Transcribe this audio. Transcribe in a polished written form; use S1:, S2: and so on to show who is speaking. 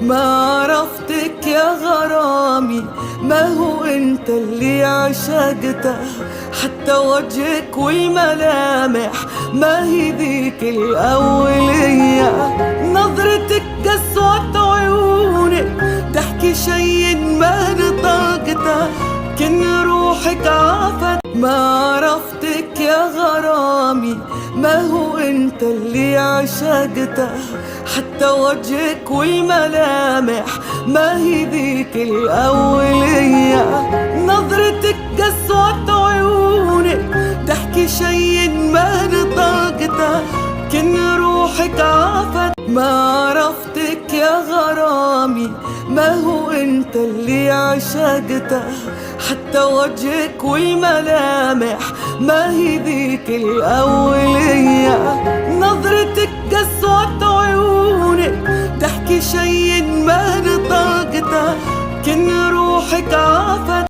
S1: ما عرفتك يا غرامي، ما هو انت اللي عشقته، حتى وجهك والملامح ما هي ذيك الأولية. نظرتك قسوة عيونك تحكي شي ما نطقته، كن روحك عافت. ما عرفتك يا غرامي، ما هو انت اللي عشقته، حتى وجهك والملامح ما هي ذيك الأولية. نظرتك قسوة عيونك تحكي شي ما نطقته، كن روحك عافت. ما عرفتك يا غرامي، ما هو انت اللي عشقته، حتى وجهك والملامح ما هي ذيك الأولية. نظرتك قسوة عيونك تحكي شي ما نطقته، كن روحك عافت.